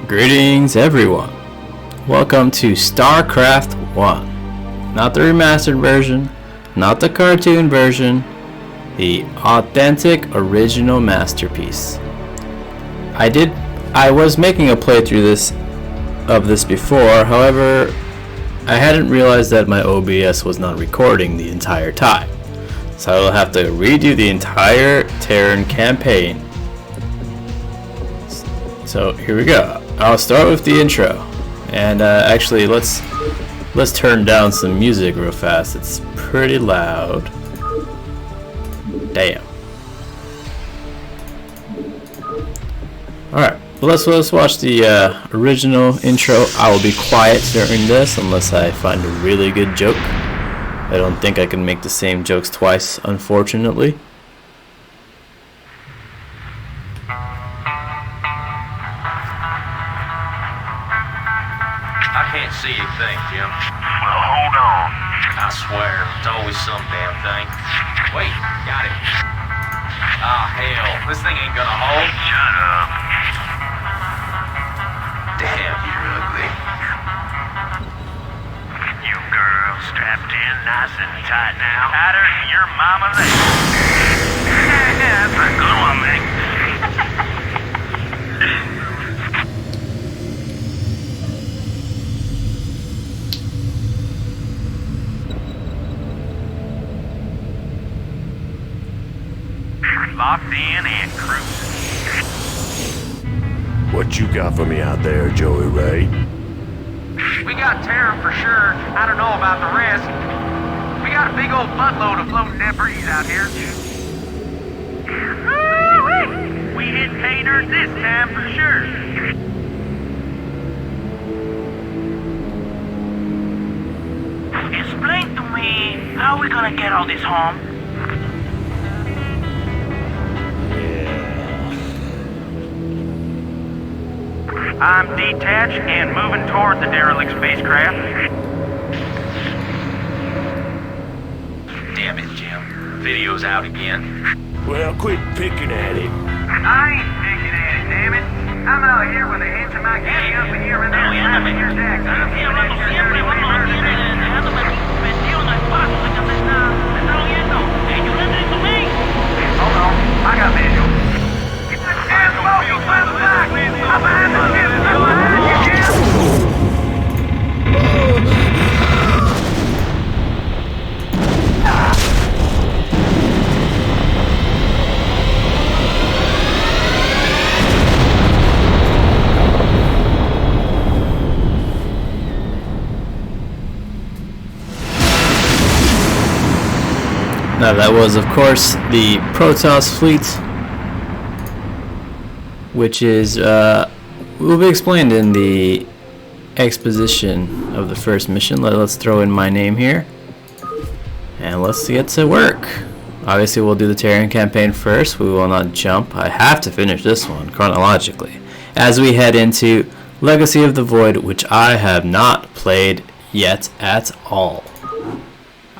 Greetings everyone. Welcome to Starcraft 1. Not the remastered version, not the cartoon version, the authentic original masterpiece. I was making a playthrough of this before, however, I hadn't realized that my OBS was not recording the entire time. So I will have to redo the entire Terran campaign. So here we go. I'll start with the intro, and actually let's turn down some music real fast. It's pretty loud. Damn. All right, well, let's watch the original intro. I will be quiet during this unless I find a really good joke. I don't think I can make the same jokes twice, unfortunately. I can't see a thing, Jim. Well, hold on. I swear, it's always some damn thing. Wait, got it. Ah, hell, this thing ain't gonna hold. Shut up. Damn, you're ugly. You girls strapped in nice and tight now. Tighter than your mama leg. That's a good one, Mick. Locked in and cruising. What you got for me out there, Joey Ray? We got Terran for sure. I don't know about the rest. We got a big old buttload of floating debris out here. Woo-wee! We hit pay dirt this time for sure. Explain to me how we gonna get all this home. I'm detached and moving toward the derelict spacecraft. Damn it, Jim. Video's out again. Well, quit picking at it. I ain't picking at it, damn it. I'm out here with a hands in my kitty up here and there slapping your jacks. Hold on, I got visual. Get the damn boat, you son of a back! I'm behind the ship! I'm behind you, Jim! Now that was, of course, the Protoss fleet, which is will be explained in the exposition of the first mission. Let's throw in my name here, and let's get to work. Obviously, we'll do the Terran campaign first. We will not jump. I have to finish this one chronologically as we head into Legacy of the Void, which I have not played yet at all.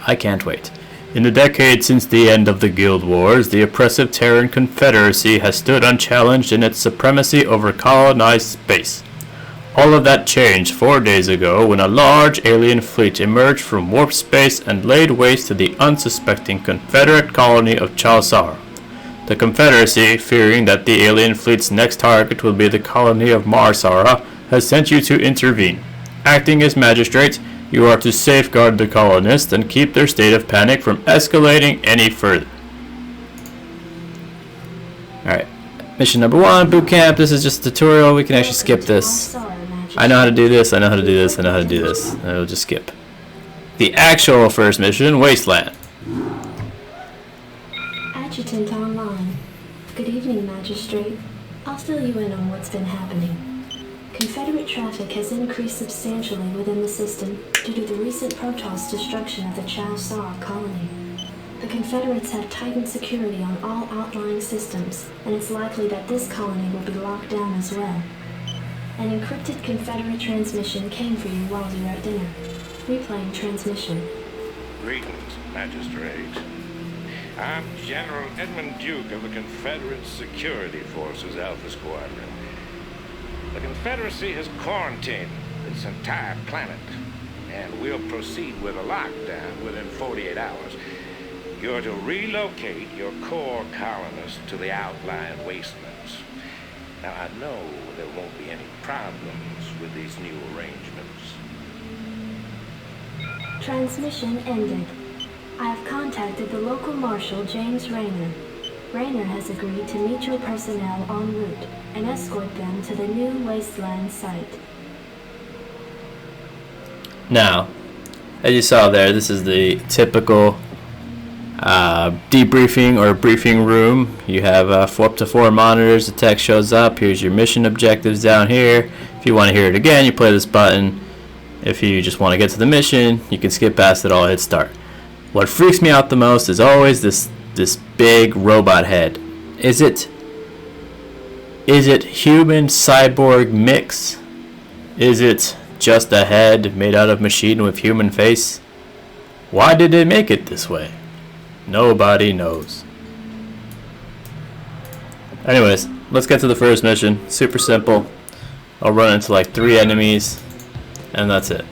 I can't wait. In the decades since the end of the Guild Wars, the oppressive Terran Confederacy has stood unchallenged in its supremacy over colonized space. All of that changed 4 days ago when a large alien fleet emerged from warp space and laid waste to the unsuspecting Confederate colony of Chowsara. The Confederacy, fearing that the alien fleet's next target will be the colony of Marsara, has sent you to intervene. Acting as magistrate, you are to safeguard the colonists and keep their state of panic from escalating any further. Alright, mission number 1, boot camp. This is just a tutorial. We can actually skip this. I know how to do this, I know how to do this, I know how to do this. And we'll just skip. The actual first mission, Wasteland. Adjutant online. Good evening, Magistrate. I'll fill you in on what's been happening. Confederate traffic has increased substantially within the system due to the recent Protoss destruction of the Chowsara colony. The Confederates have tightened security on all outlying systems, and it's likely that this colony will be locked down as well. An encrypted Confederate transmission came for you while you were at dinner. Replaying transmission. Greetings, Magistrate. I'm General Edmund Duke of the Confederate Security Forces Alpha Squadron. The Confederacy has quarantined this entire planet, and we'll proceed with a lockdown within 48 hours. You're to relocate your core colonists to the outlying wastelands. Now, I know there won't be any problems with these new arrangements. Transmission ended. I have contacted the local marshal, James Rayner. Rayner has agreed to meet your personnel en route and escort them to the new wasteland site. Now, as you saw there, this is the typical debriefing or briefing room. You have up to 4 monitors. The text shows up. Here's your mission objectives down here. If you want to hear it again, you play this button. If you just want to get to the mission, you can skip past it all, hit start. What freaks me out the most is always this big robot head. Is it human cyborg mix? Is it just a head made out of machine with human face? Why did they make it this way? Nobody knows. Anyways, let's get to the first mission. Super simple. I'll run into like 3 enemies, and that's it.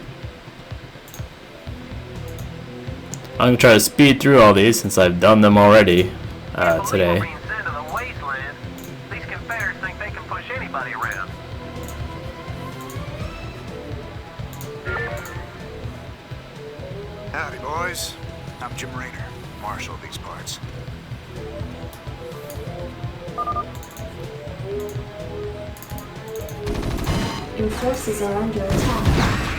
I'm gonna try to speed through all these since I've done them already today. Being sent to the wasteland, these Confederates think they can push anybody around. Howdy, boys. I'm Jim Rayner, marshal of these parts. Your forces are under attack.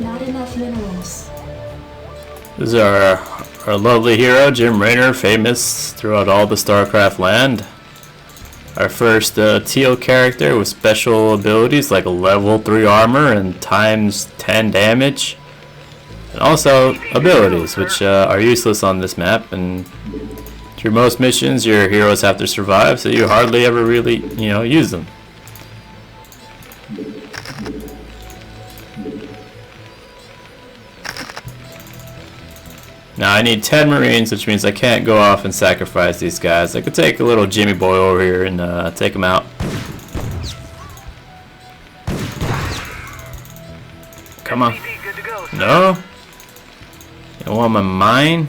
Not enough minerals. This is our lovely hero, Jim Rayner, famous throughout all the Starcraft land. Our first teal character with special abilities like a level 3 armor and times 10 damage. And also abilities, which are useless on this map, and through most missions your heroes have to survive, so you hardly ever really, use them. Now I need 10 Marines, which means I can't go off and sacrifice these guys. I could take a little Jimmy boy over here and take him out. Come on. No? You don't want my mine?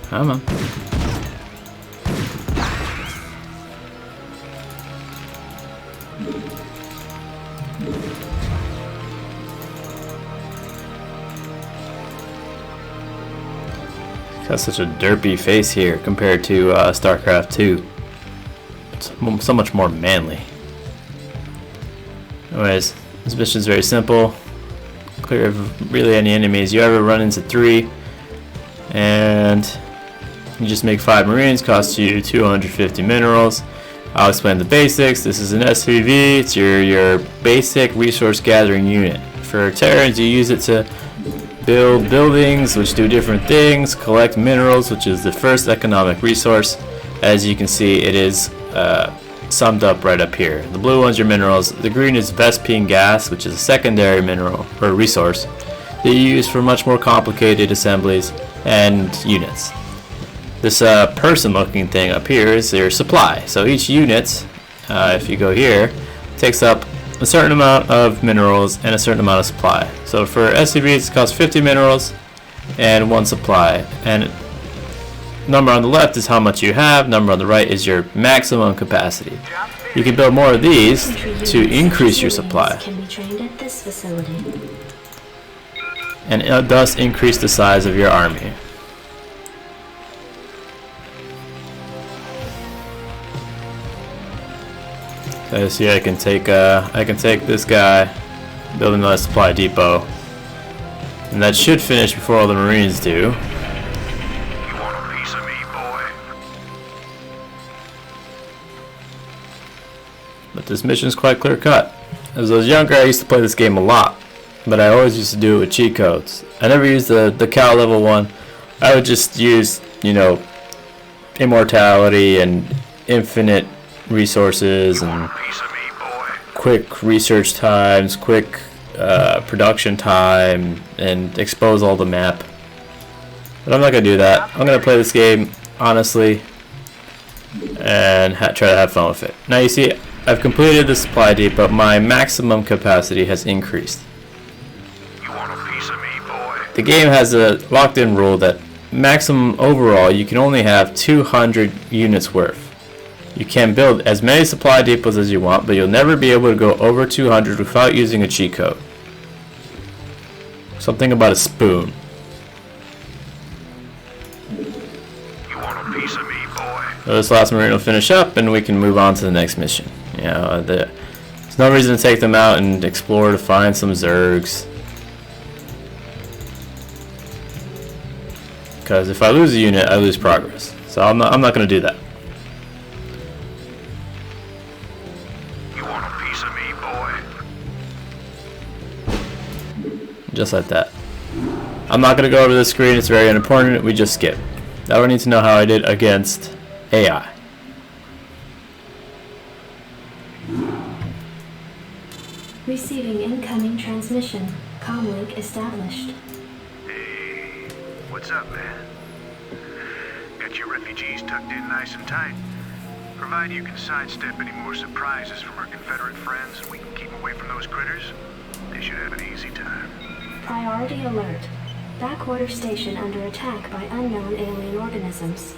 Come on. Got such a derpy face here compared to Starcraft 2. It's so much more manly. Anyways, this mission is very simple. Clear of really any enemies. You ever run into 3, and you just make 5 Marines. Costs you 250 minerals. I'll explain the basics. This is an SVV. It's your basic resource gathering unit. For Terrans, you use it to build buildings, which do different things, collect minerals, which is the first economic resource. As you can see, it is summed up right up here. The blue one's your minerals. The green is Vespine gas, which is a secondary mineral or resource that you use for much more complicated assemblies and units. This person-looking thing up here is your supply. So each unit, if you go here, takes up a certain amount of minerals and a certain amount of supply. So for SCVs, it costs 50 minerals and 1 supply. And number on the left is how much you have. Number on the right is your maximum capacity. You can build more of these to increase your supply, Can be trained at this facility. and thus increase the size of your army. So see, I can take this guy, build another supply depot, and that should finish before all the Marines do. You want a piece of me, boy? But this mission is quite clear cut. As I was younger, I used to play this game a lot, but I always used to do it with cheat codes. I never used the Cal level one. I would just use, immortality and infinite resources and quick research times, quick production time, and expose all the map. But I'm not going to do that. I'm going to play this game honestly and try to have fun with it. Now you see, I've completed the supply depot. My maximum capacity has increased. You want a piece of me, boy? The game has a locked-in rule that maximum overall you can only have 200 units worth. You can build as many supply depots as you want, but you'll never be able to go over 200 without using a cheat code. Something about a spoon. You want a piece of me, boy? So this last marine will finish up and we can move on to the next mission. You know, there's no reason to take them out and explore to find some Zergs. Because if I lose a unit, I lose progress. So I'm not going to do that. You want a piece of me, boy? Just like that. I'm not going to go over this screen. It's very unimportant. We just skip. I don't need to know how I did against AI. Receiving incoming transmission. Comlink established. Hey, what's up, man? Got your refugees tucked in nice and tight? Provided you can sidestep any more surprises from our Confederate friends and we can keep away from those critters, they should have an easy time. Priority alert. Backwater station under attack by unknown alien organisms.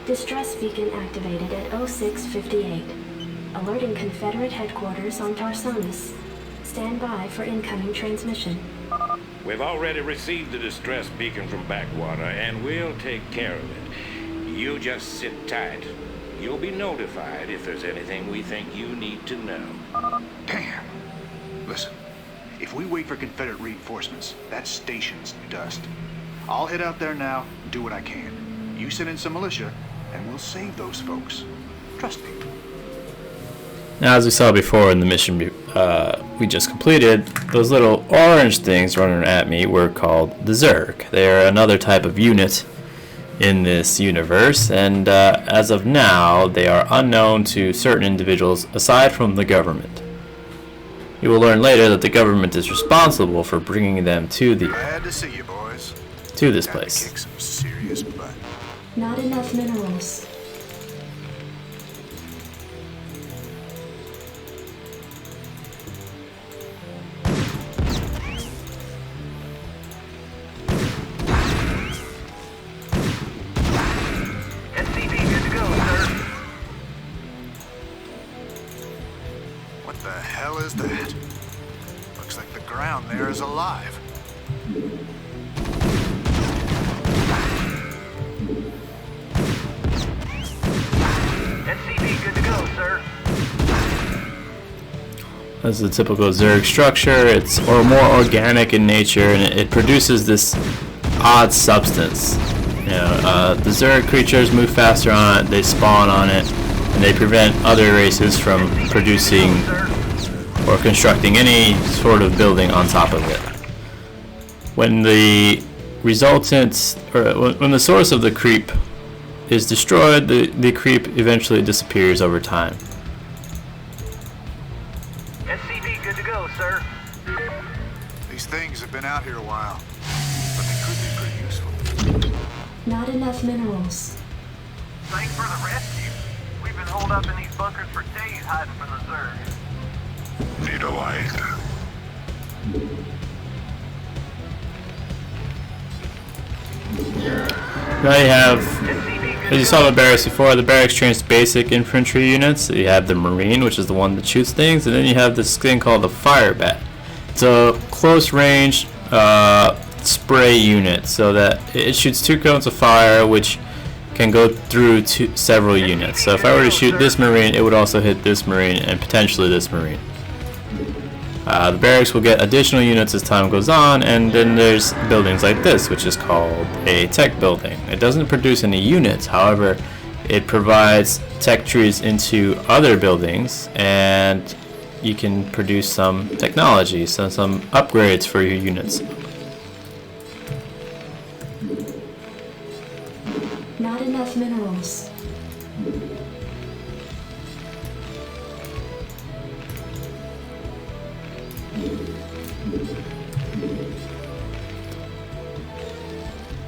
Distress beacon activated at 0658. Alerting Confederate headquarters on Tarsanis. Stand by for incoming transmission. We've already received the distress beacon from Backwater, and we'll take care of it. You just sit tight. You'll be notified if there's anything we think you need to know. Damn. Listen, if we wait for Confederate reinforcements, that station's dust. I'll head out there now and do what I can. You send in some militia, and we'll save those folks. Trust me. Now, as we saw before in the mission we just completed, those little orange things running at me were called the Zerg. They are another type of unit in this universe, and as of now, they are unknown to certain individuals aside from the government. You will learn later that the government is responsible for bringing them to Glad to see you, boys. this Gotta place. kick some serious butt. Not enough minerals. SCV good to go, sir. What the hell is that? Looks like the ground there is alive. SCV good to go, sir. This is a typical Zerg structure. It's more organic in nature, and it produces this odd substance. You know, the Zerg creatures move faster on it, they spawn on it, and they prevent other races from producing or constructing any sort of building on top of it. When the resultant, or when the source of the creep is destroyed, the creep eventually disappears over time. SCV good to go, sir. These things have been out here a while, but they could be pretty useful. Not enough minerals. Thanks for the rescue. We've been holed up in these bunkers for days hiding from the Zerg. Need a light. Now you have, SCV good as you saw the barracks before, the barracks trains basic infantry units. You have the Marine, which is the one that shoots things, and then you have this thing called the Fire Bat. It's a close range spray unit, so that it shoots 2 cones of fire, which can go through several units. So if I were to shoot this Marine, it would also hit this Marine and potentially this Marine. The barracks will get additional units as time goes on, and then there's buildings like this, which is called a tech building. It doesn't produce any units, however, it provides tech trees into other buildings, and you can produce some technology, so some upgrades for your units. Not enough minerals.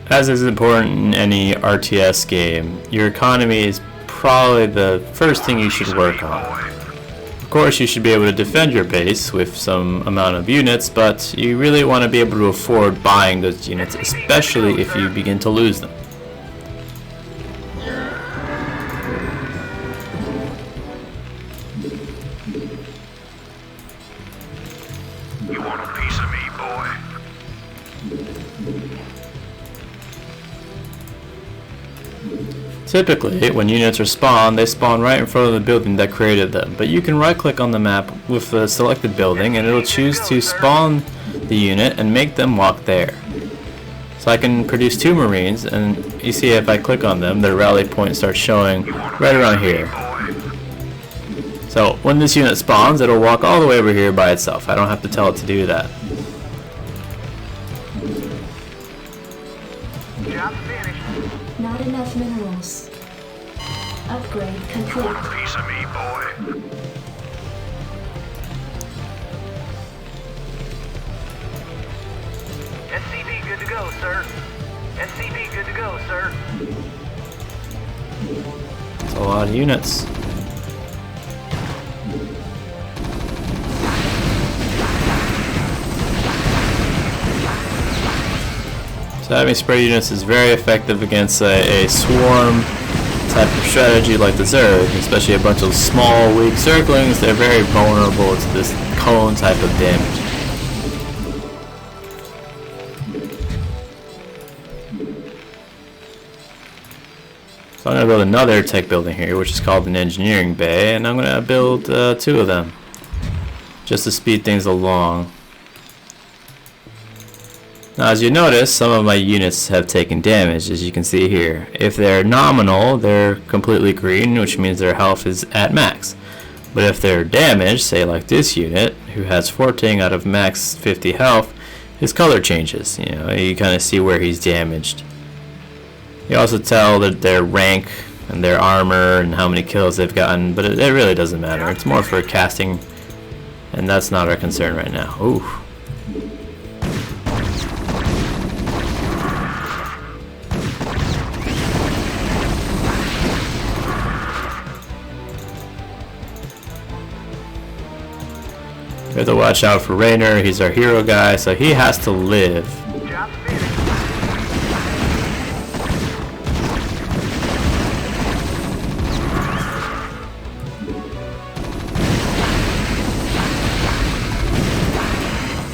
as is important in any RTS game, your economy is probably the first thing you should work on. Of course, you should be able to defend your base with some amount of units, but you really want to be able to afford buying those units, especially if you begin to lose them. You want a piece of me, boy? Typically, when units are spawned, they spawn right in front of the building that created them, but you can right-click on the map with the selected building and it'll choose to spawn the unit and make them walk there. So I can produce 2 Marines, and you see if I click on them, their rally point starts showing right around here. So when this unit spawns, it'll walk all the way over here by itself. I don't have to tell it to do that. Job finished. Not enough minerals. Upgrade You complete. want a piece of me, boy? SCV good to go, sir. SCV good to go, sir. It's a lot of units. So having spray units is very effective against a swarm type of strategy like the Zerg, especially a bunch of small, weak Zerglings. They're very vulnerable to this cone type of damage. So I'm going to build another tech building here, which is called an engineering bay, and I'm going to build 2 of them, just to speed things along. Now, as you notice, some of my units have taken damage, as you can see here. If they're nominal, they're completely green, which means their health is at max. But if they're damaged, say like this unit, who has 14 out of max 50 health, his color changes. You know, you kind of see where he's damaged. You also tell that their rank and their armor and how many kills they've gotten, but it really doesn't matter. It's more for casting, and that's not our concern right now. Ooh. We have to watch out for Raynor. He's our hero guy, so he has to live. Job finished.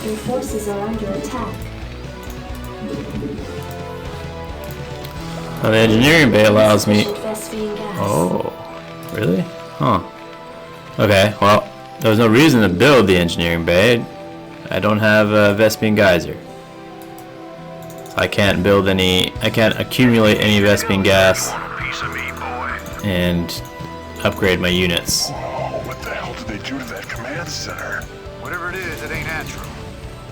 Your forces are under attack. Now, the engineering bay allows me... Vespene gas. Oh, really? Huh. Okay, well, there was no reason to build the engineering bay. I don't have a Vespene geyser. So I can't build any... I can't accumulate any Vespene gas You want a piece of me, boy? and upgrade my units. Oh, what the hell did they do to that command center? Whatever it is, it ain't natural.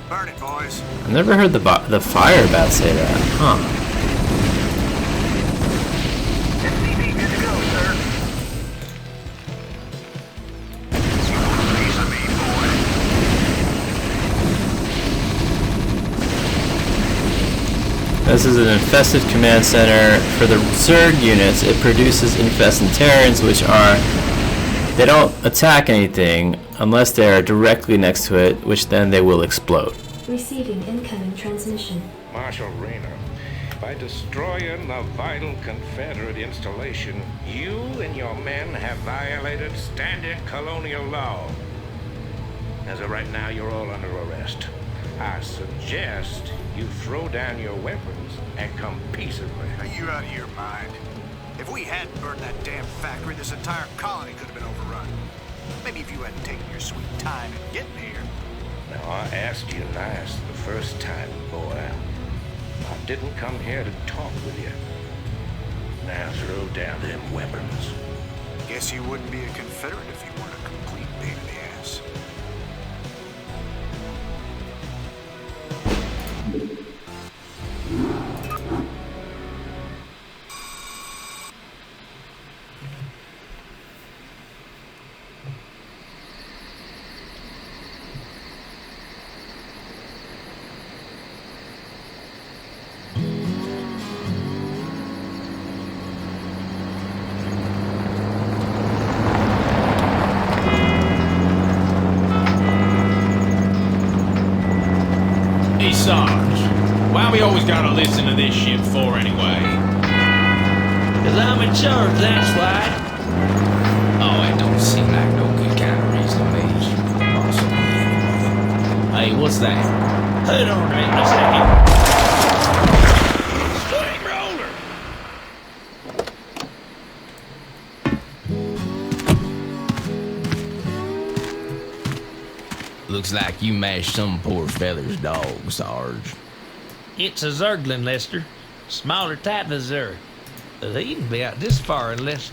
Burn it, boys. I've never heard the fire bat say that. Huh. SCV good to go, sir. You want a piece of me, boy? This is an infested command center. For the Zerg units, it produces infested Terrans, which are... They don't attack anything unless they are directly next to it, which then they will explode. Receiving incoming transmission. Marshal Raynor, by destroying the vital Confederate installation, you and your men have violated standard colonial law. As of right now, you're all under arrest. I suggest you throw down your weapons and come peaceably. Are you out of your mind? If we hadn't burned that damn factory, this entire colony could have been overrun. Maybe if you hadn't taken your sweet time in getting here. Now, I asked you nice the first time, boy. I didn't come here to talk with you. Now throw down them weapons. Guess you wouldn't be a Confederate if you weren't a complete pain in the ass. we always gotta listen to this shit for anyway? 'Cause I'm in charge, that's why. Oh, it don't seem like no good kind of reason, Mage. Hey, what's that? Hold on right a second. Steamroller! Looks like you mashed some poor fella's dog, Sarge. It's a Zerglin, Lester. Smaller type of Zerg. He can be out this far unless...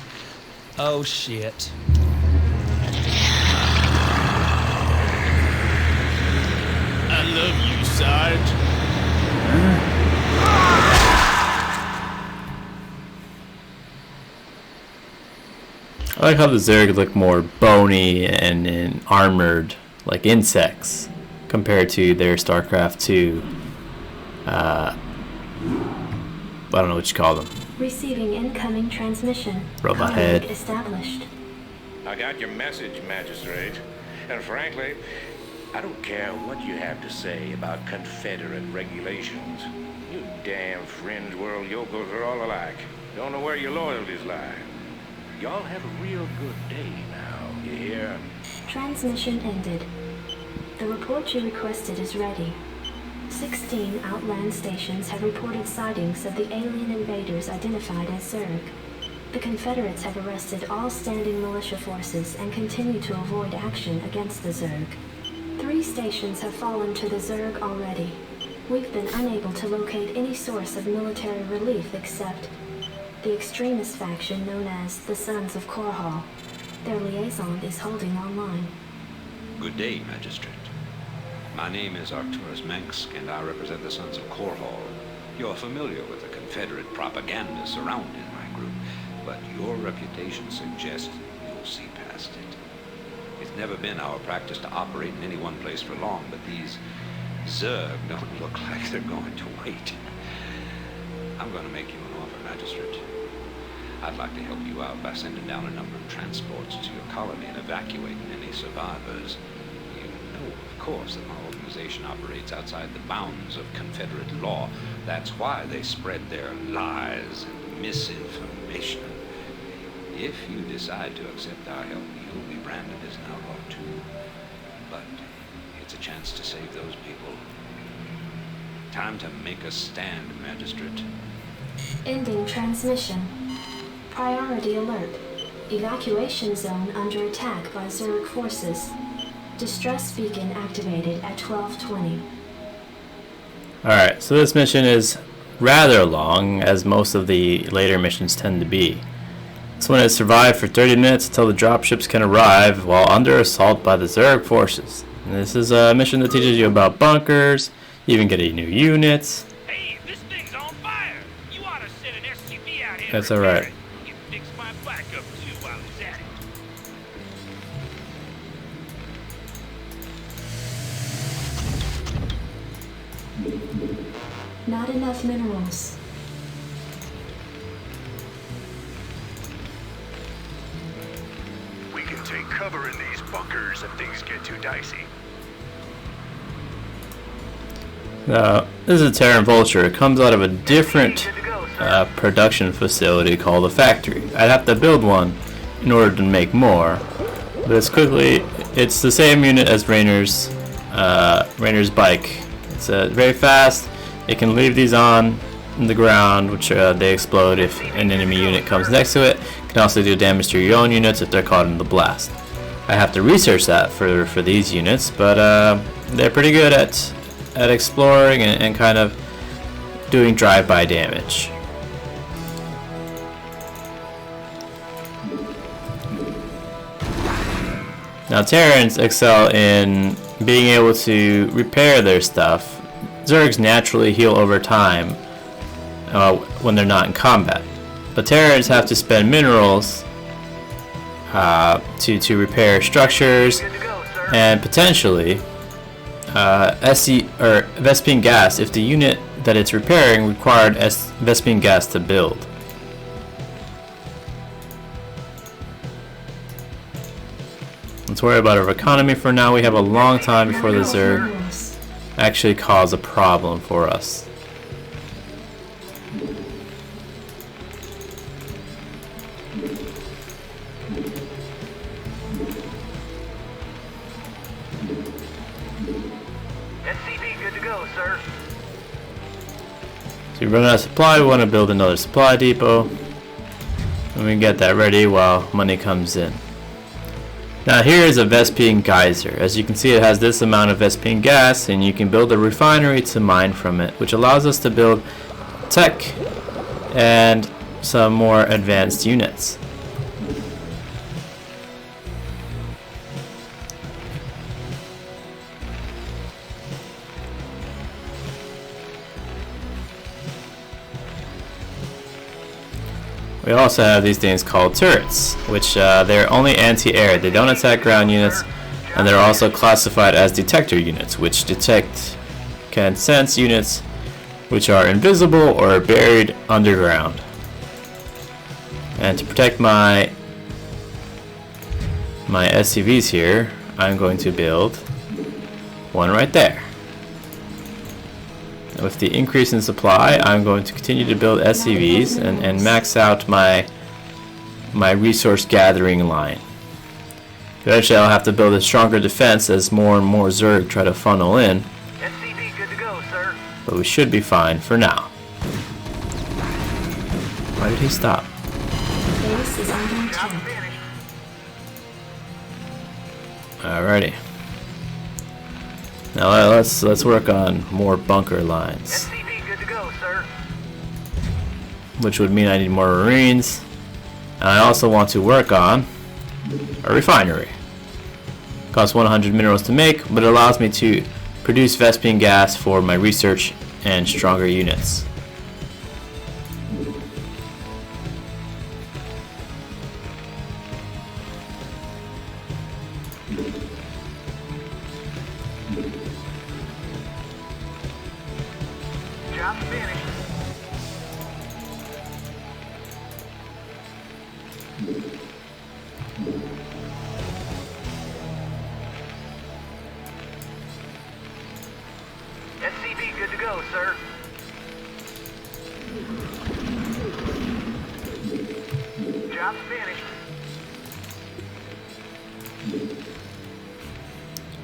Oh, shit. I love you, Sarge. I like how the Zerg look more bony and armored, like insects, compared to their Starcraft 2. I don't know what you call them. Receiving incoming transmission. Robot Colony head. established. I got your message, Magistrate. And frankly, I don't care what you have to say about Confederate regulations. You damn fringe world yokels are all alike. Don't know where your loyalties lie. Y'all have a real good day now, you hear? Transmission ended. The report you requested is ready. 16 outland stations have reported sightings of the alien invaders identified as Zerg. The Confederates have arrested all standing militia forces and continue to avoid action against the Zerg. 3 stations have fallen to the Zerg already. We've been unable to locate any source of military relief except the extremist faction known as the Sons of Korhal. Their liaison is holding online. Good day, Magistrate. My name is Arcturus Manx, and I represent the Sons of Korhal. You're familiar with the Confederate propaganda surrounding my group, but your reputation suggests you'll see past it. It's never been our practice to operate in any one place for long, but these Zerg don't look like they're going to wait. I'm going to make you an offer, Magistrate. I'd like to help you out by sending down a number of transports to your colony and evacuating any survivors. You know, of course, that my organization operates outside the bounds of Confederate law. That's why they spread their lies and misinformation. If you decide to accept our help, you'll be branded as an outlaw too. But it's a chance to save those people. Time to make a stand, Magistrate. Ending transmission. Priority alert. Evacuation zone under attack by Zerg forces. Distress beacon activated at 12:20. Alright, so this mission is rather long, as most of the later missions tend to be. This one has survived for 30 minutes until the dropships can arrive while under assault by the Zerg forces. And this is a mission that teaches you about bunkers, you even get new units. Hey, this thing's on fire! You ought to send an SUV out here. That's alright. You can fix my bike up too while he's at it. Not enough minerals. We can take cover in these bunkers if things get too dicey. This is a Terran Vulture. It comes out of a different production facility called a factory. I'd have to build one in order to make more, but it's the same unit as Rainer's bike. It's very fast. It can leave these on the ground, which they explode if an enemy unit comes next to it. It can also do damage to your own units if they're caught in the blast. I have to research that for these units, but they're pretty good at exploring and kind of doing drive-by damage. Now Terrans excel in being able to repair their stuff. Zergs naturally heal over time when they're not in combat, but Terrans have to spend minerals to repair structures and potentially Vespene gas if the unit that it's repairing required Vespene gas to build. Let's worry about our economy for now. We have a long time before the Zerg actually cause a problem for us. we run out of supply, we want to build another supply depot. And we can get that ready while money comes in. Now here is a Vespene geyser. As you can see, it has this amount of Vespene gas, and you can build a refinery to mine from it, which allows us to build tech and some more advanced units. We also have these things called turrets, which they're only anti-air. They don't attack ground units, and they're also classified as detector units, which can sense units which are invisible or buried underground. And to protect my SCVs here, I'm going to build one right there. With the increase in supply, I'm going to continue to build SCVs and max out my resource gathering line. Eventually I'll have to build a stronger defense as more and more Zerg try to funnel in. SCV good to go, sir. But we should be fine for now. Why did he stop? Base is under Job attack. finished. Alrighty. Now let's work on more bunker lines, SCV good to go, sir. which would mean I need more Marines. And I also want to work on a refinery. Costs 100 minerals to make, but it allows me to produce Vespene gas for my research and stronger units. Job finished. SCV good to go, sir. Job finished.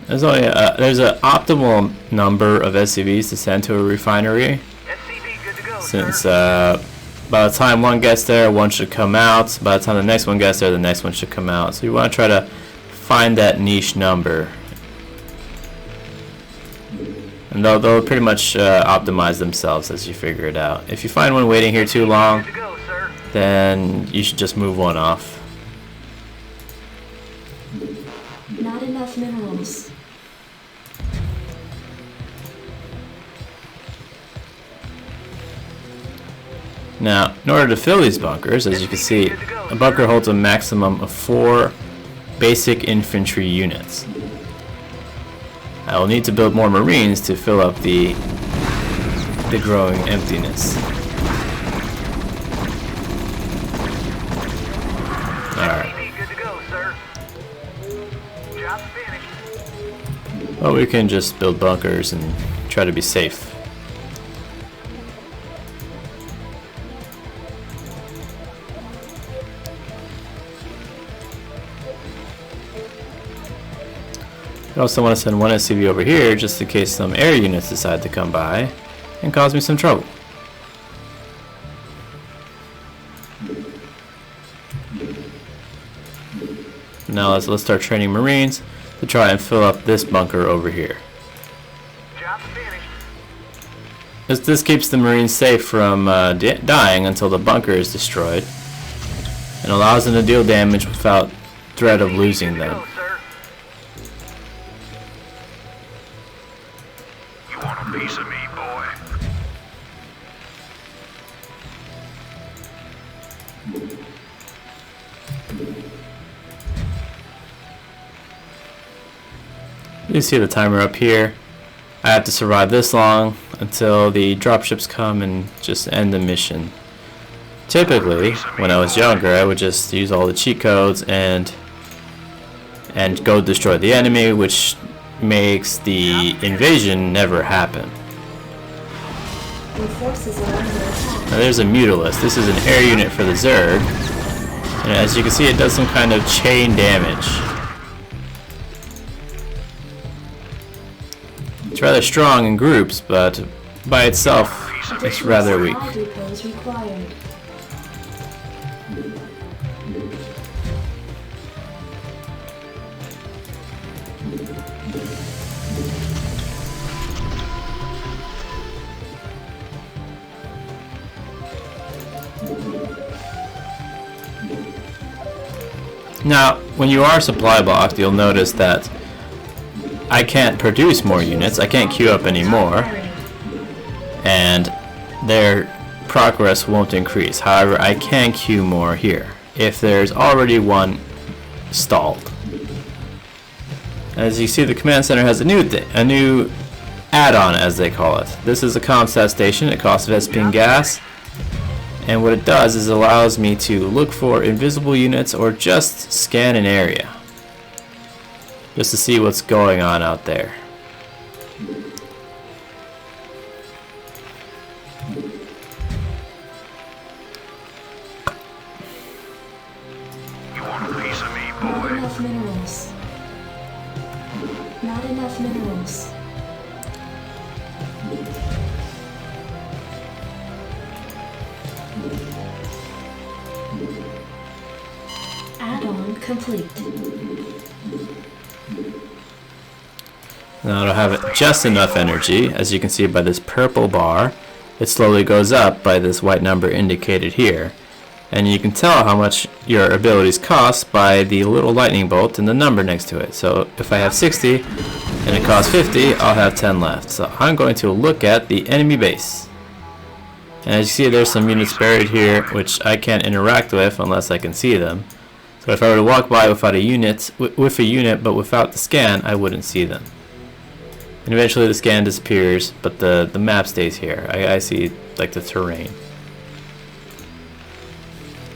There's an optimal number of SCVs to send to a refinery. SCV good to go, Since sir. by the time one gets there, one should come out. By the time the next one gets there, the next one should come out. So you want to try to find that niche number. And they'll pretty much optimize themselves as you figure it out. If you find one waiting here too long, Good to go, sir. then you should just move one off. Not enough minerals. Now, in order to fill these bunkers, as you can see, a bunker holds a maximum of 4 basic infantry units. I will need to build more Marines to fill up the growing emptiness. Alright. SCV good to go, sir. Job finished. Well, we can just build bunkers and try to be safe. I also want to send one SCV over here just in case some air units decide to come by and cause me some trouble. Now let's start training Marines to try and fill up this bunker over here. Job finished. This keeps the Marines safe from dying until the bunker is destroyed, and allows them to deal damage without threat of losing them. Go, sir. You want a piece of me, boy? You see the timer up here. I have to survive this long until the dropships come and just end the mission. Typically, when I was younger, I would just use all the cheat codes and go destroy the enemy, which makes the invasion never happen. Your forces are under attack. Now there's a Mutilist. This is an air unit for the Zerg. And as you can see, it does some kind of chain damage. It's rather strong in groups, but by itself It's rather weak. Supply depots required. Now, when you are supply blocked, you'll notice that I can't produce more units. I can't queue up anymore, and their progress won't increase. However, I can queue more here if there's already one stalled. As you see, the command center has a new add-on, as they call it. This is a ComStat station. It costs Vespene gas. And what it does is it allows me to look for invisible units or just scan an area. Just to see what's going on out there. You want a piece of me, Not boy? enough minerals. Not enough minerals. Add-on complete. Now I don't have just enough energy. As you can see by this purple bar, it slowly goes up by this white number indicated here. And you can tell how much your abilities cost by the little lightning bolt and the number next to it. So if I have 60 and it costs 50, I'll have 10 left. So I'm going to look at the enemy base. And as you see, there's some units buried here which I can't interact with unless I can see them. So if I were to walk by without a unit, with a unit but without the scan, I wouldn't see them. And eventually the scan disappears, but the map stays here. I see like the terrain.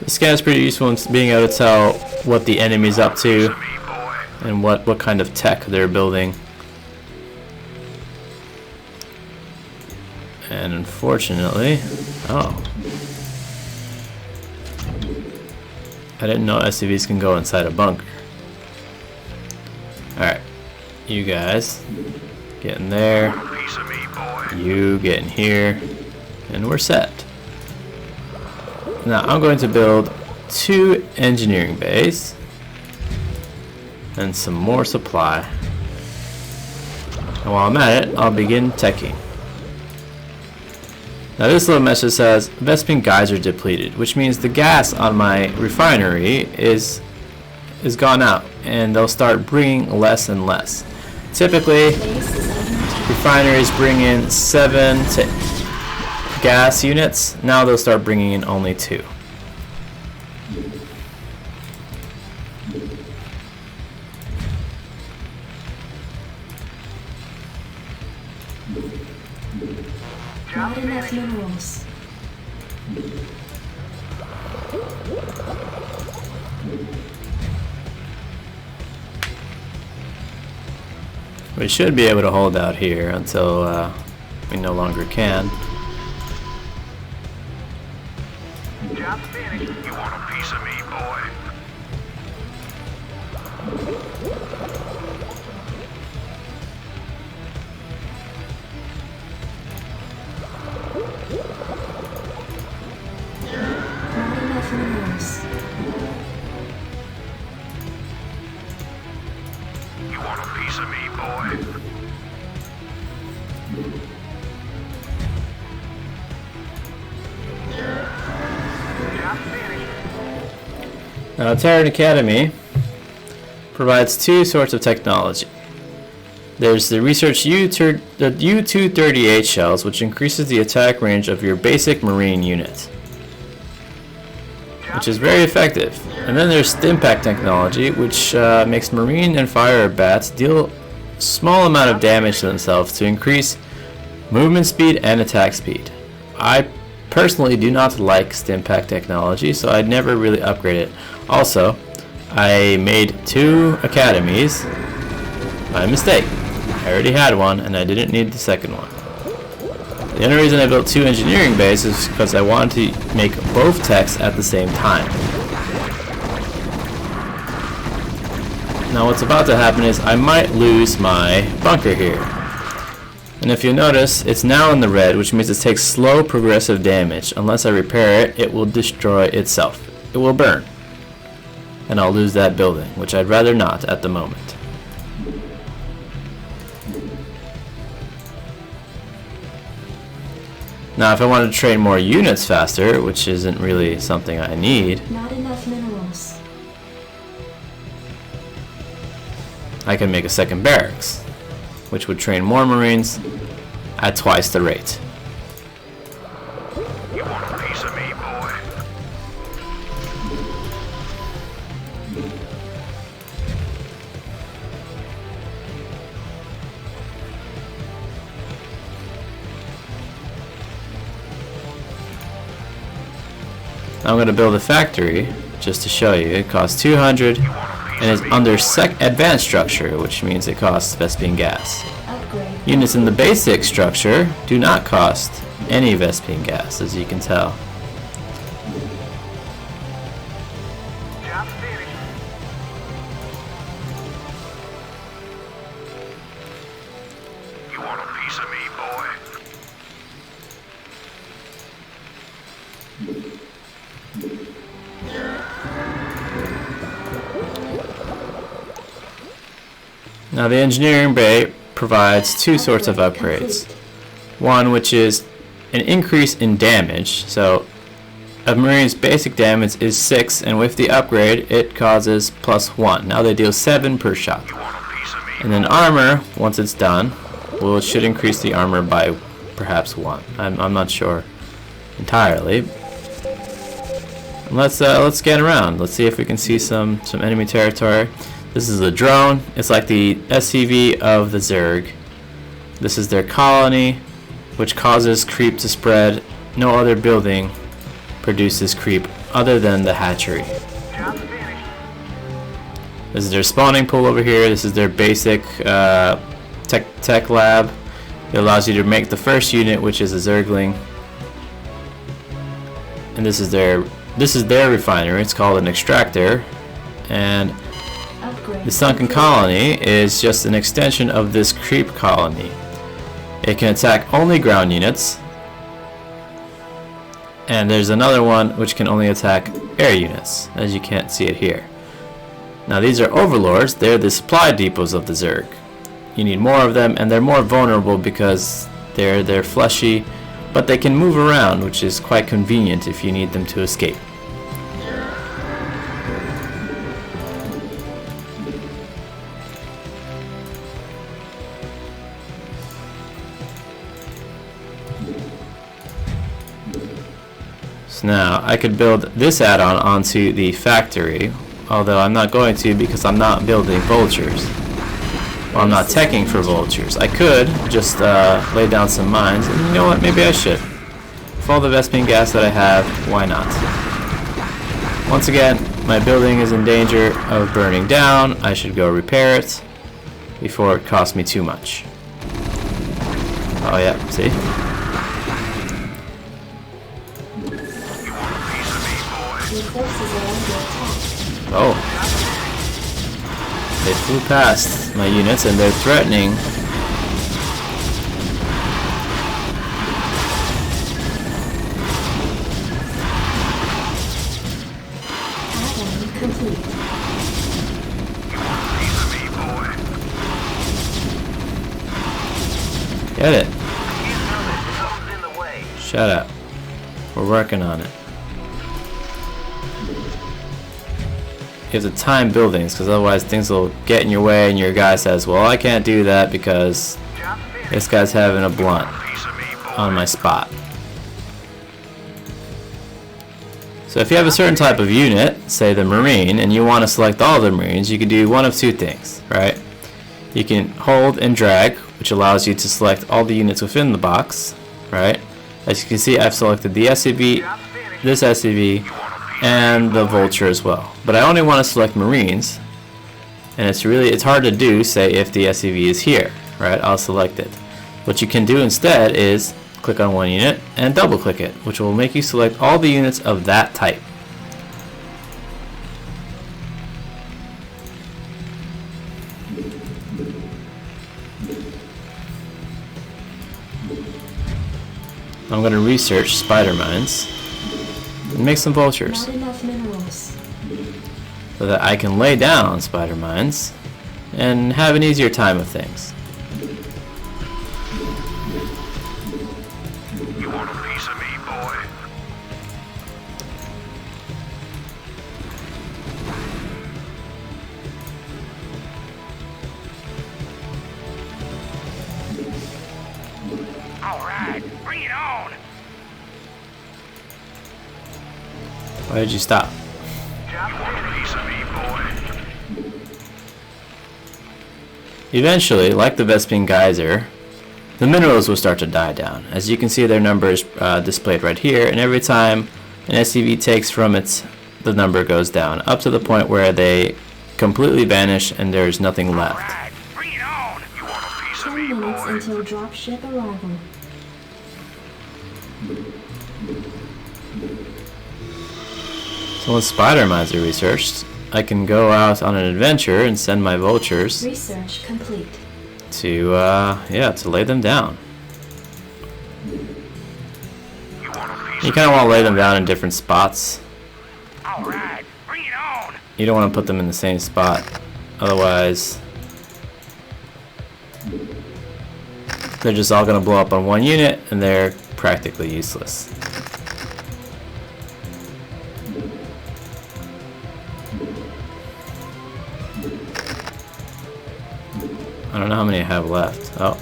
The scan is pretty useful in being able to tell what the enemy's up to and what kind of tech they're building. And unfortunately, oh, I didn't know SCVs can go inside a bunker. Alright, you guys get in there, you get in here, and we're set. Now I'm going to build 2 engineering bays and some more supply. And while I'm at it, I'll begin teching. Now this little message says Vespene geyser depleted, which means the gas on my refinery is gone out, and they'll start bringing less and less. Typically, refineries bring in 7 to gas units. Now they'll start bringing in only 2. Not enough minerals. We should be able to hold out here until we no longer can. Job finished. You want a piece of me, boy? Not enough minerals. You want a piece of me, boy? Job finished. Now, Terran Academy provides 2 sorts of technology. There's the research U-238 shells, which increases the attack range of your basic marine unit, which is very effective. And then there's Stimpack technology, which makes marine and fire bats deal a small amount of damage to themselves to increase movement speed and attack speed. I personally do not like Stimpack technology, so I'd never really upgrade it. Also, I made 2 academies by mistake. I already had one, and I didn't need the second one. The only reason I built 2 engineering bays is because I wanted to make both techs at the same time. Now what's about to happen is I might lose my bunker here. And if you notice, it's now in the red, which means it takes slow progressive damage. Unless I repair it, it will destroy itself. It will burn. And I'll lose that building, which I'd rather not at the moment. Now if I want to train more units faster, which isn't really something I need, Not enough minerals. I can make a second barracks, which would train more Marines at twice the rate. You want a piece of me, boy? I'm going to build a factory just to show you. It costs 200 and is under advanced structure, which means it costs Vespene gas. Upgrade. Units in the basic structure do not cost any Vespene gas, as you can tell. Job finished. You want a piece of me, boy? Now the engineering bay provides two sorts of upgrades. One which is an increase in damage, so a Marine's basic damage is 6 and with the upgrade it causes +1. Now they deal 7 per shot. And then armor, once it's done, well, it should increase the armor by perhaps 1. I'm not sure entirely. Let's scan around. Let's see if we can see some enemy territory. This is a drone. It's like the SCV of the Zerg. This is their colony, which causes creep to spread. No other building produces creep other than the hatchery. Job finished. This is their spawning pool over here. This is their basic tech lab. It allows you to make the first unit, which is a Zergling. And this is their refinery. It's called an extractor. And the sunken colony is just an extension of this creep colony. It can attack only ground units. And there's another one which can only attack air units, as you can't see it here. Now these are overlords. They're the supply depots of the Zerg. You need more of them, and they're more vulnerable because they're fleshy, but they can move around, which is quite convenient if you need them to escape. So now I could build this add-on onto the factory, although I'm not going to because I'm not building vultures. Well, I'm not teching for vultures. I could just lay down some mines, and you know what, maybe I should. For all the Vespene gas that I have, why not? Once again, my building is in danger of burning down. I should go repair it before it costs me too much. Oh yeah, see? Oh. They flew past my units and they're threatening. Get it. Shut up. We're working on it. You have to time buildings, because otherwise things will get in your way and your guy says, well, I can't do that because this guy's having a blunt on my spot. So if you have a certain type of unit, say the Marine, and you want to select all the Marines, you can do one of two things, right? You can hold and drag, which allows you to select all the units within the box, right? As you can see, I've selected the SCV, this SCV, and the Vulture as well. But I only want to select Marines, and it's hard to do, say, if the SCV is here, right? I'll select it. What you can do instead is click on one unit and double click it, which will make you select all the units of that type. I'm gonna research spider mines and make some vultures Not enough minerals. so that I can lay down spider mines and have an easier time with things. You want a piece of me, boy? All right, bring it on. Why did you stop? You want a piece of me, boy? Eventually, like the Vespine Geyser, the minerals will start to die down. As you can see, their number is displayed right here, and every time an SCV takes from it, the number goes down, up to the point where they completely vanish and there's nothing left. Right, bring it on. You want a piece of 10 me, minutes boy? until dropship arrival. So once spider mines are researched, I can go out on an adventure and send my vultures Research complete. to, to lay them down. You want a piece You of kind of want to lay them down in different spots. All right, bring it on. You don't want to put them in the same spot, otherwise they're just all going to blow up on one unit and they're practically useless. I don't know how many I have left. Oh,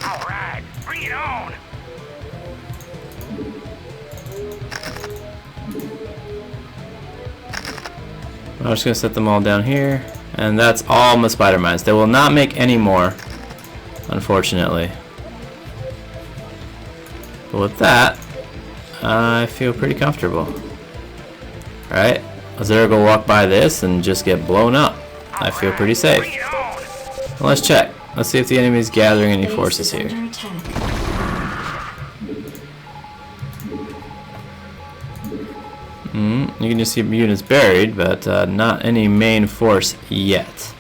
All right, bring it on. I'm just going to set them all down here. And that's all my spider mines. They will not make any more, unfortunately. But with that, I feel pretty comfortable. Alright, let's go walk by this and just get blown up. I feel pretty safe. Bring it on. Well, let's check. Let's see if the enemy is gathering any Base forces is here. under attack. You can just see units buried, but not any main force yet.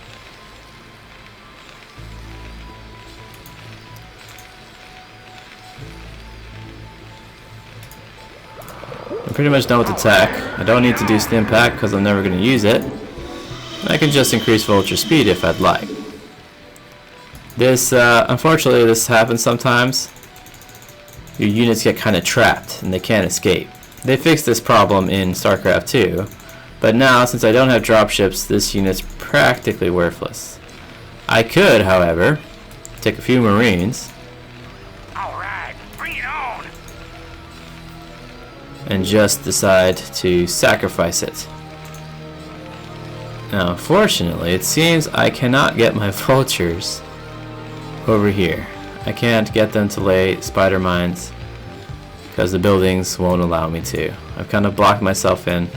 I pretty much know what to attack. I don't need to do stim pack because I'm never going to use it. I can just increase vulture speed if I'd like. This, unfortunately, this happens sometimes. Your units get kind of trapped and they can't escape. They fixed this problem in Starcraft 2, but now, since I don't have dropships, this unit's practically worthless. I could, however, take a few Marines All right, bring it on. and just decide to sacrifice it. Now, unfortunately, it seems I cannot get my vultures over here. I can't get them to lay spider mines because the buildings won't allow me to. I've kind of blocked myself in.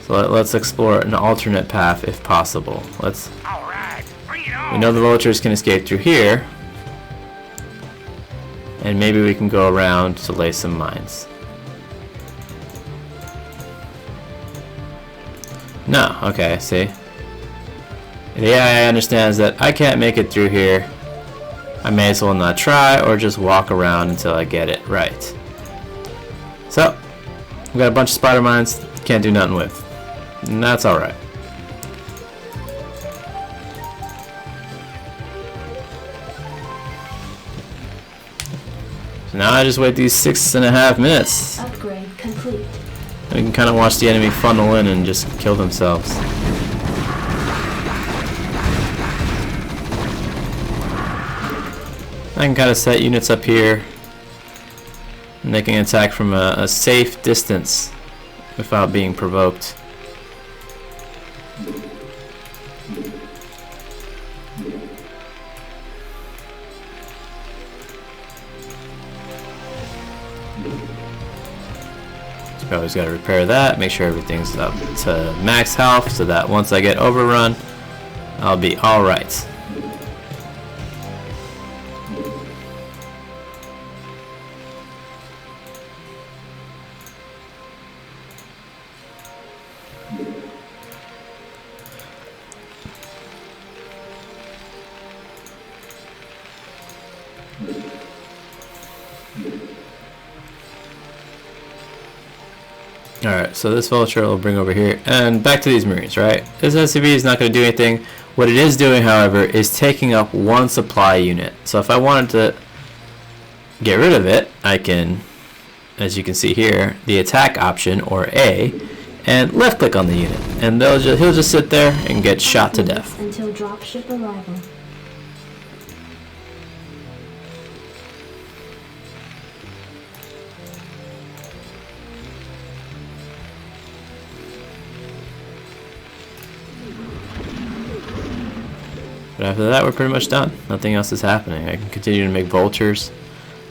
So let's explore an alternate path if possible. All right, bring it on. We know the vultures can escape through here, and maybe we can go around to lay some mines. No, okay, see. The AI understands that I can't make it through here. I may as well not try or just walk around until I get it right. So, we got a bunch of spider mines, can't do nothing with. And that's alright. So now I just wait these 6.5 minutes. Upgrade complete. And we can kind of watch the enemy funnel in and just kill themselves. I can kind of set units up here, and they can attack from a safe distance without being provoked. So always got to repair that, make sure everything's up to max health so that once I get overrun, I'll be alright. Alright, so this vulture will bring over here. And back to these Marines, right? This SCV is not going to do anything. What it is doing, however, is taking up one supply unit. So if I wanted to get rid of it, I can, as you can see here, the attack option, or A, and left click on the unit. And he'll just sit there and get shot to death. Until dropship arrival. But after that, we're pretty much done. Nothing else is happening. I can continue to make vultures.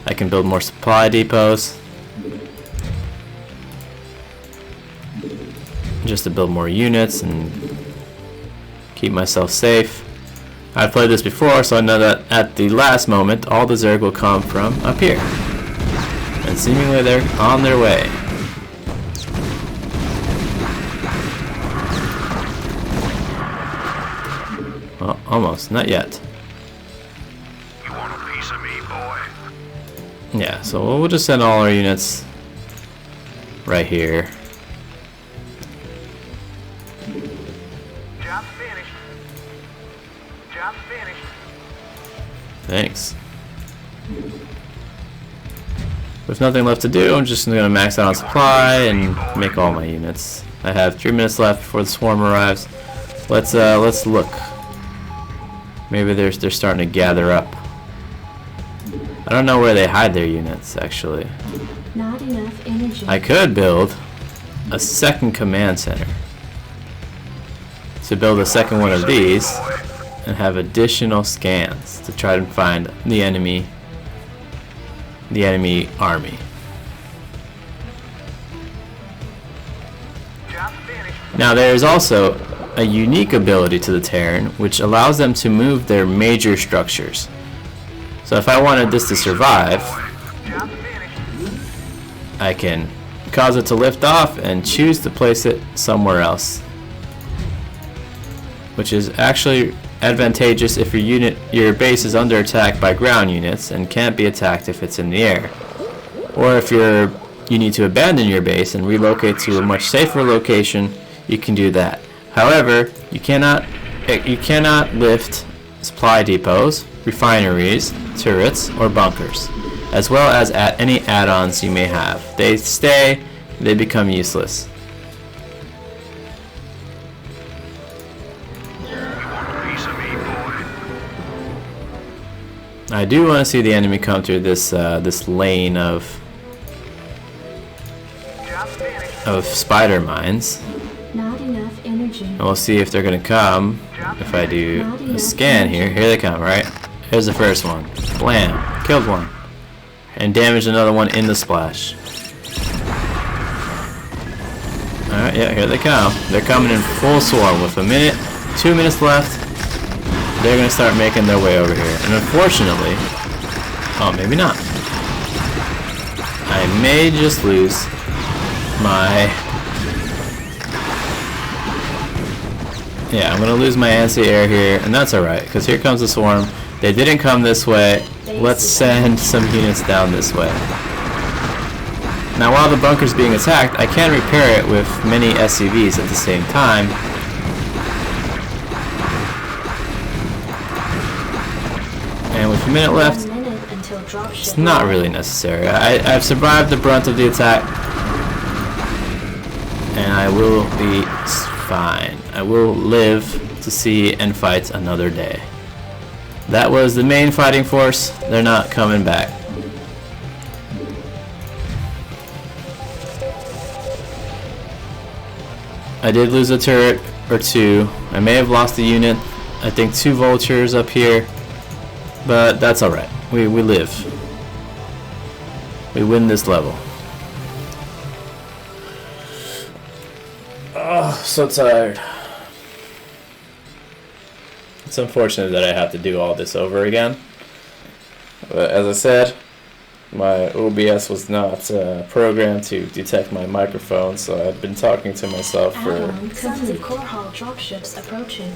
I can build more supply depots. Just to build more units and keep myself safe. I've played this before, so I know that at the last moment, all the Zerg will come from up here. And seemingly they're on their way. Well, almost. Not yet. You want a piece of me, boy? Yeah, so we'll just send all our units right here. Job's finished. Job's finished. Thanks. With nothing left to do, I'm just going to max out on supply and make all my units. I have 3 minutes left before the swarm arrives. Let's look. Maybe they're starting to gather up. I don't know where they hide their units, actually. Not enough energy. I could build a second command center. To build a second one of these and have additional scans to try to find the enemy army. Now there is also a unique ability to the Terran which allows them to move their major structures. So if I wanted this to survive, I can cause it to lift off and choose to place it somewhere else, which is actually advantageous if your base is under attack by ground units and can't be attacked if it's in the air, or if you need to abandon your base and relocate to a much safer location, you can do that. However, you cannot lift supply depots, refineries, turrets, or bunkers, as well as any add-ons you may have. They become useless. I do want to see the enemy come through this lane of spider mines. Not enough energy. And we'll see if they're gonna come. If I do a scan here they come, right? Here's the first one. Blam! Killed one. And damaged another one in the splash. Alright, yeah, here they come. They're coming in full swarm with 2 minutes left. They're gonna start making their way over here. And unfortunately, oh, maybe not. I may just lose my... Yeah, I'm gonna lose my anti-air here, and that's alright, because here comes the swarm. They didn't come this way. Let's send some units down this way. Now, while the bunker's being attacked, I can repair it with many SCVs at the same time. And with a minute left, it's not really necessary. I've survived the brunt of the attack, and I will be fine. I will live to see and fight another day. That was the main fighting force. They're not coming back. I did lose a turret or two. I may have lost a unit. I think 2 vultures up here. But that's alright. We live. We win this level. Oh, so tired. It's unfortunate that I have to do all this over again. But as I said, my OBS was not programmed to detect my microphone, so I've been talking to myself for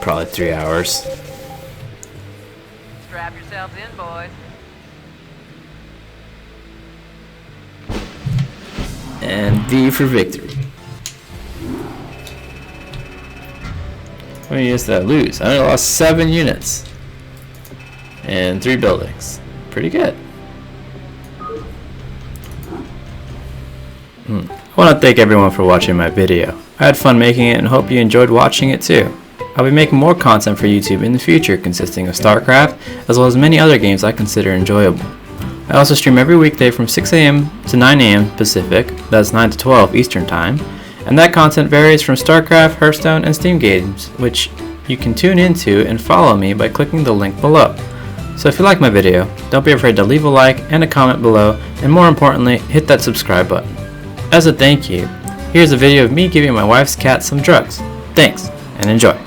probably 3 hours. Strap yourselves in, boys. And V for victory. How many units did I lose? I only lost 7 units. And 3 buildings. Pretty good. I want to thank everyone for watching my video. I had fun making it and hope you enjoyed watching it too. I'll be making more content for YouTube in the future consisting of Starcraft as well as many other games I consider enjoyable. I also stream every weekday from 6 AM to 9 AM Pacific, that's 9 to 12 Eastern Time, and that content varies from Starcraft, Hearthstone, and Steam games, which you can tune into and follow me by clicking the link below. So if you like my video, don't be afraid to leave a like and a comment below, and more importantly, hit that subscribe button. As a thank you, here's a video of me giving my wife's cat some drugs. Thanks, and enjoy.